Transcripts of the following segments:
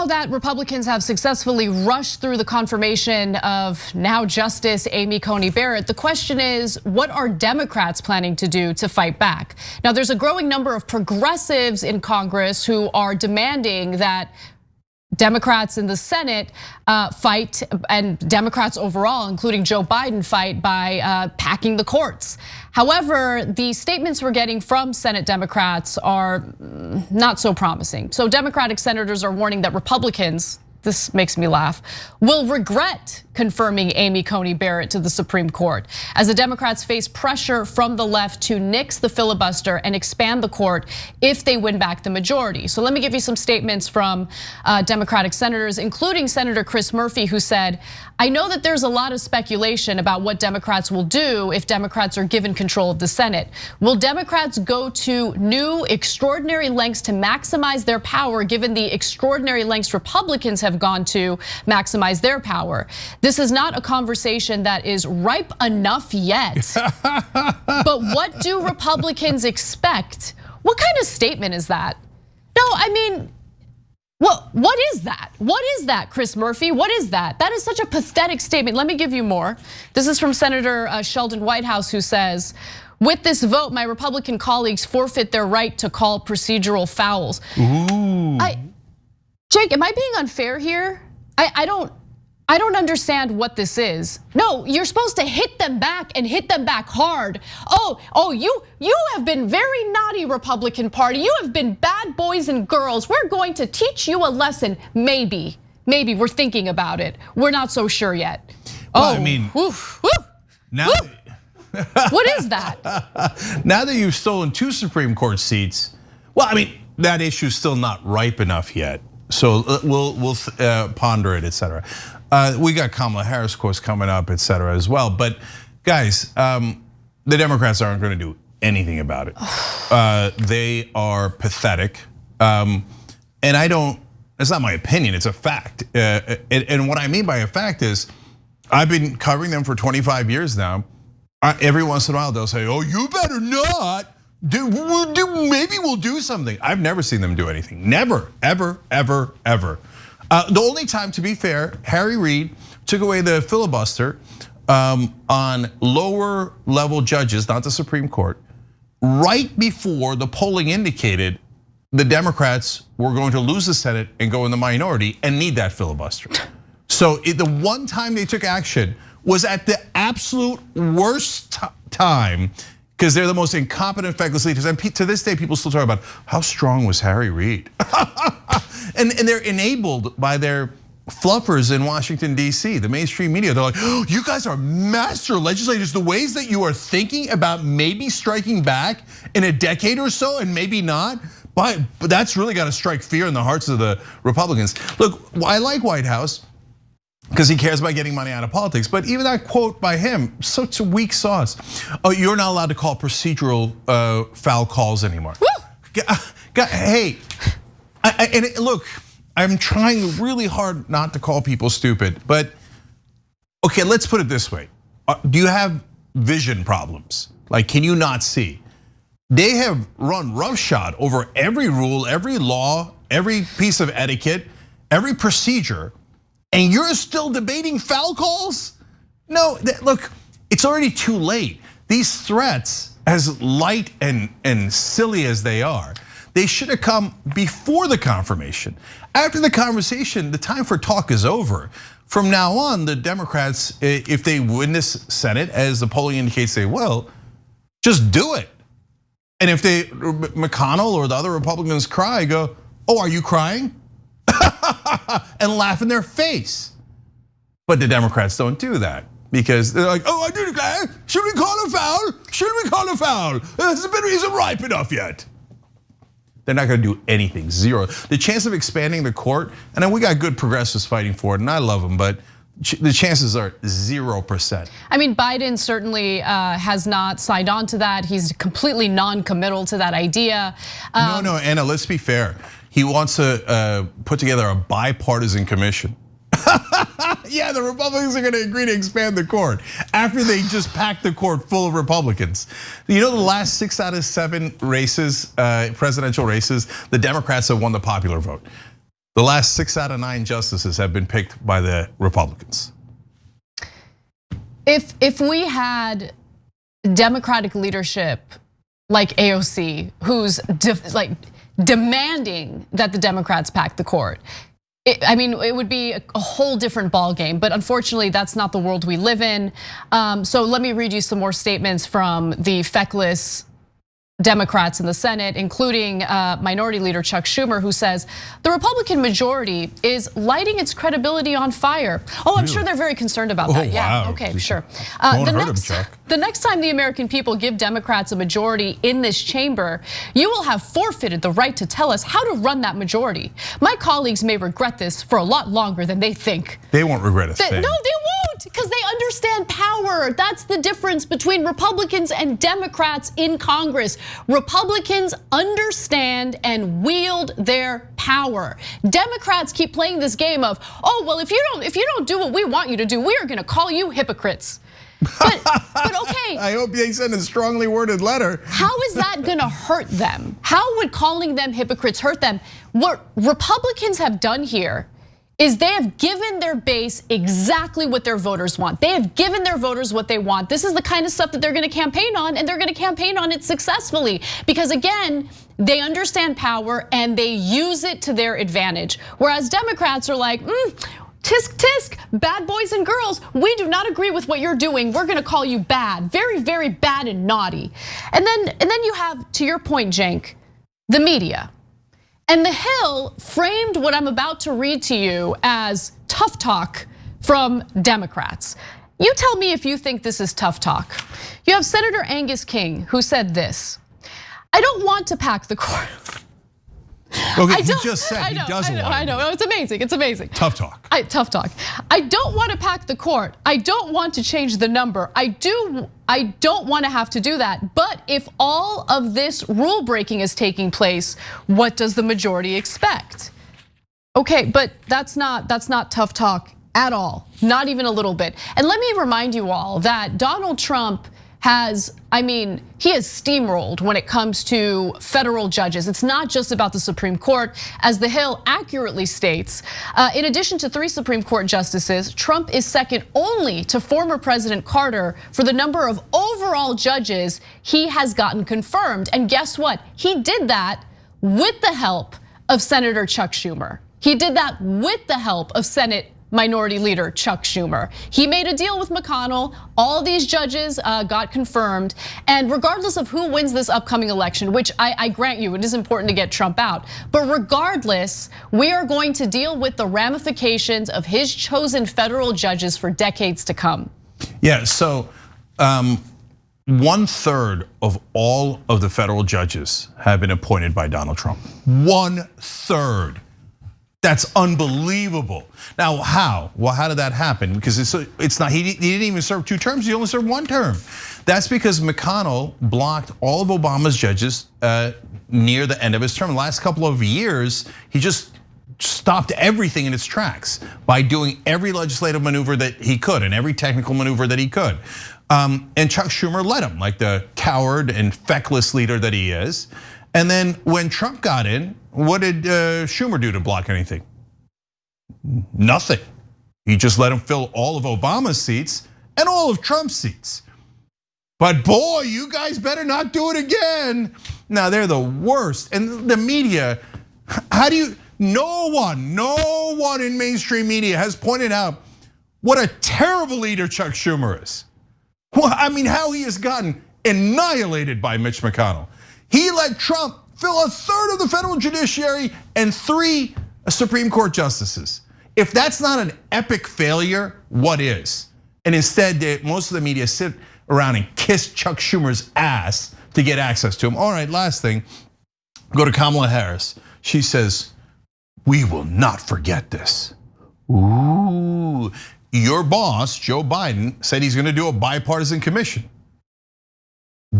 that Republicans have successfully rushed through the confirmation of now Justice Amy Coney Barrett, the question is, what are Democrats planning to do to fight back? Now, there's a growing number of progressives in Congress who are demanding that Democrats in the Senate fight, and Democrats overall, including Joe Biden, fight by packing the courts. However, the statements we're getting from Senate Democrats are not so promising. So Democratic senators are warning that Republicans, this makes me laugh, will regret confirming Amy Coney Barrett to the Supreme Court as the Democrats face pressure from the left to nix the filibuster and expand the court if they win back the majority. So let me give you some statements from Democratic senators, including Senator Chris Murphy, who said, "I know that there's a lot of speculation about what Democrats will do if Democrats are given control of the Senate. Will Democrats go to new extraordinary lengths to maximize their power given the extraordinary lengths Republicans have gone to maximize their power? This is not a conversation that is ripe enough yet." But what do Republicans expect? What kind of statement is that? No, I mean, what is that? What is that, Chris Murphy? What is that? That is such a pathetic statement. Let me give you more. This is from Senator Sheldon Whitehouse, who says, "With this vote, my Republican colleagues forfeit their right to call procedural fouls." Ooh. Jake, am I being unfair here? I don't understand what this is. No, you're supposed to hit them back and hit them back hard. Oh, you have been very naughty, Republican Party. You have been bad boys and girls. We're going to teach you a lesson. Maybe we're thinking about it. We're not so sure yet. Well, I mean, now what is that? Now that you've stolen 2 Supreme Court seats, well, I mean, that issue's still not ripe enough yet. So we'll ponder it, et cetera. We got Kamala Harris, of course, coming up, et cetera, as well. But guys, the Democrats aren't going to do anything about it. They are pathetic, and it's not my opinion, it's a fact. And what I mean by a fact is, I've been covering them for 25 years now. Every once in a while, they'll say, "Oh, you better not. Maybe we'll do something." I've never seen them do anything. Never, ever, ever, ever. The only time, to be fair, Harry Reid took away the filibuster on lower level judges, not the Supreme Court, right before the polling indicated the Democrats were going to lose the Senate and go in the minority and need that filibuster. So the one time they took action was at the absolute worst time, because they're the most incompetent, feckless leaders. And to this day, people still talk about how strong was Harry Reid. And they're enabled by their fluffers in Washington, D.C., the mainstream media. They're like, "Oh, you guys are master legislators. The ways that you are thinking about maybe striking back in a decade or so and maybe not, but that's really got to strike fear in the hearts of the Republicans." Look, I like Whitehouse because he cares about getting money out of politics. But even that quote by him, such a weak sauce. "Oh, you're not allowed to call procedural foul calls anymore." Hey, and look, I'm trying really hard not to call people stupid, but okay, let's put it this way. Do you have vision problems? Like, can you not see? They have run roughshod over every rule, every law, every piece of etiquette, every procedure, and you're still debating foul calls? No, look, it's already too late. These threats, as light and silly as they are, they should have come before the confirmation. After the conversation, the time for talk is over. From now on, the Democrats, if they win this Senate, as the polling indicates they will, just do it. And if McConnell or the other Republicans cry, go, "Oh, are you crying?" and laugh in their face. But the Democrats don't do that, because they're like, "Oh, I did it. Should we call a foul? Should we call a foul? Isn't ripe enough yet." They're not going to do anything, zero. The chance of expanding the court, and then we got good progressives fighting for it, and I love them, but the chances are 0%. I mean, Biden certainly has not signed on to that. He's completely non-committal to that idea. No, Anna, let's be fair. He wants to put together a bipartisan commission. Yeah, the Republicans are going to agree to expand the court after they just packed the court full of Republicans. You know, the last 6 out of 7 races, presidential races, the Democrats have won the popular vote. The last 6 out of 9 justices have been picked by the Republicans. If we had Democratic leadership like AOC, who's demanding that the Democrats pack the court, it would be a whole different ballgame, but unfortunately that's not the world we live in. So let me read you some more statements from the feckless Democrats in the Senate, including Minority Leader Chuck Schumer, who says the Republican majority is lighting its credibility on fire. Oh, I'm sure they're very concerned about that. Yeah, wow. Okay, sure. The next time the American people give Democrats a majority in this chamber, you will have forfeited the right to tell us how to run that majority. My colleagues may regret this for a lot longer than they think. They won't regret a thing. No, they won't, because they understand power. That's the difference between Republicans and Democrats in Congress. Republicans understand and wield their power. Democrats keep playing this game of, oh, well, if you don't do what we want you to do, we are gonna call you hypocrites. But okay. I hope they send a strongly worded letter. How is that gonna hurt them? How would calling them hypocrites hurt them? What Republicans have done here is they have given their base exactly what their voters want. They have given their voters what they want. This is the kind of stuff that they're gonna campaign on, and they're gonna campaign on it successfully. Because again, they understand power and they use it to their advantage. Whereas Democrats are like, tisk tisk, bad boys and girls, we do not agree with what you're doing. We're gonna call you bad, very, very bad and naughty. And then you have, to your point, Cenk, the media. And The Hill framed what I'm about to read to you as tough talk from Democrats. You tell me if you think this is tough talk. You have Senator Angus King, who said this: I don't want to pack the court. Okay, he just said he doesn't want to. I know, it's amazing, it's amazing. Tough talk. Tough talk. I don't want to pack the court. I don't want to change the number. I don't want to have to do that. But if all of this rule breaking is taking place, what does the majority expect? Okay, but that's not tough talk at all, not even a little bit. And let me remind you all that Donald Trump has, he has steamrolled when it comes to federal judges. It's not just about the Supreme Court. As The Hill accurately states, in addition to 3 Supreme Court justices, Trump is second only to former President Carter for the number of overall judges he has gotten confirmed. And guess what? He did that with the help of Senator Chuck Schumer. He did that with the help of Senate Minority Leader Chuck Schumer. He made a deal with McConnell. All these judges got confirmed. And regardless of who wins this upcoming election, which I grant you, it is important to get Trump out. But regardless, we are going to deal with the ramifications of his chosen federal judges for decades to come. Yeah, so 1/3 of all of the federal judges have been appointed by Donald Trump. 1/3. That's unbelievable. Now, how? Well, how did that happen? Because it's not, he didn't even serve 2 terms, he only served 1 term. That's because McConnell blocked all of Obama's judges near the end of his term. The last couple of years, he just stopped everything in its tracks by doing every legislative maneuver that he could and every technical maneuver that he could. And Chuck Schumer let him, like the coward and feckless leader that he is. And then when Trump got in, what did Schumer do to block anything? Nothing. He just let him fill all of Obama's seats and all of Trump's seats. But boy, you guys better not do it again. Now they're the worst. And the media, no one in mainstream media has pointed out what a terrible leader Chuck Schumer is. Well, how he has gotten annihilated by Mitch McConnell. He let Trump fill 1/3 of the federal judiciary and 3 Supreme Court justices. If that's not an epic failure, what is? And instead, most of the media sit around and kiss Chuck Schumer's ass to get access to him. All right, last thing, go to Kamala Harris. She says, we will not forget this. Ooh, your boss, Joe Biden, said he's gonna do a bipartisan commission.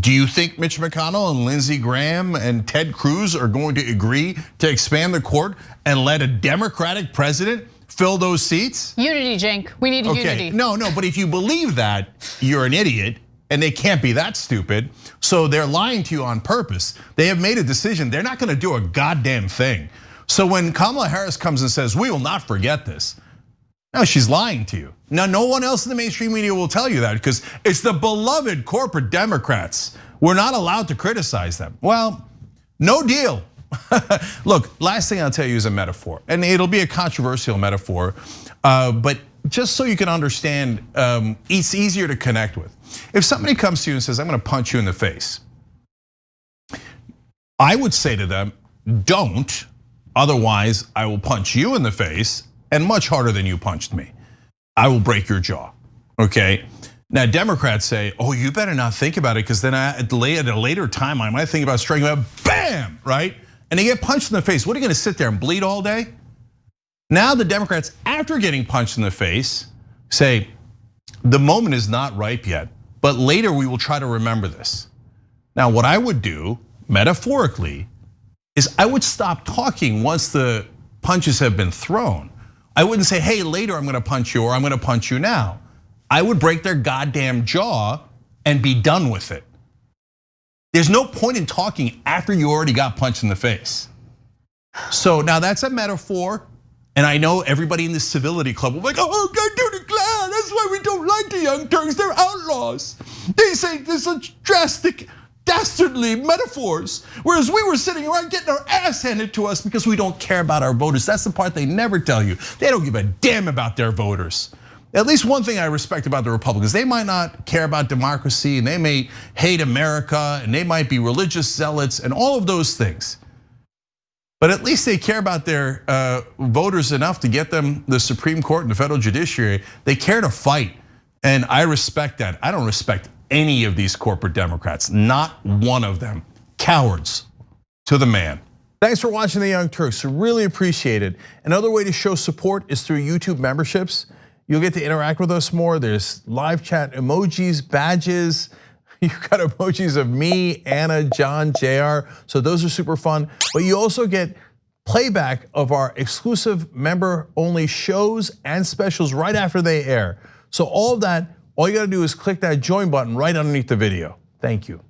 Do you think Mitch McConnell and Lindsey Graham and Ted Cruz are going to agree to expand the court and let a Democratic president fill those seats? Unity, Cenk, we need unity. No, but if you believe that, you're an idiot, and they can't be that stupid. So they're lying to you on purpose. They have made a decision, they're not gonna do a goddamn thing. So when Kamala Harris comes and says, we will not forget this, no, she's lying to you. Now, no one else in the mainstream media will tell you that because it's the beloved corporate Democrats. We're not allowed to criticize them. Well, no deal. Look, last thing I'll tell you is a metaphor, and it'll be a controversial metaphor, but just so you can understand, it's easier to connect with. If somebody comes to you and says, I'm gonna punch you in the face, I would say to them, don't, otherwise I will punch you in the face and much harder than you punched me. I will break your jaw, okay? Now Democrats say, oh, you better not think about it because then at a later time I might think about striking out, bam, right? And they get punched in the face. What are you gonna sit there and bleed all day? Now the Democrats, after getting punched in the face, say, the moment is not ripe yet, but later we will try to remember this. Now what I would do, metaphorically, is I would stop talking once the punches have been thrown. I wouldn't say, hey, later I'm gonna punch you or I'm gonna punch you now. I would break their goddamn jaw and be done with it. There's no point in talking after you already got punched in the face. So now that's a metaphor, and I know everybody in the civility club will be like, oh, go do the Klan. That's why we don't like the Young Turks, they're outlaws. They say there's such drastic, dastardly metaphors, whereas we were sitting around getting our ass handed to us because we don't care about our voters. That's the part they never tell you. They don't give a damn about their voters. At least one thing I respect about the Republicans, they might not care about democracy and they may hate America and they might be religious zealots and all of those things. But at least they care about their voters enough to get them the Supreme Court and the federal judiciary. They care to fight, and I respect that. I don't respect any of these corporate Democrats, not one of them. Cowards to the man. Thanks for watching The Young Turks, really appreciate it. Another way to show support is through YouTube memberships. You'll get to interact with us more. There's live chat emojis, badges. You've got emojis of me, Anna, John, JR. So those are super fun. But you also get playback of our exclusive member-only shows and specials right after they air. So all of that, all you gotta do is click that join button right underneath the video. Thank you.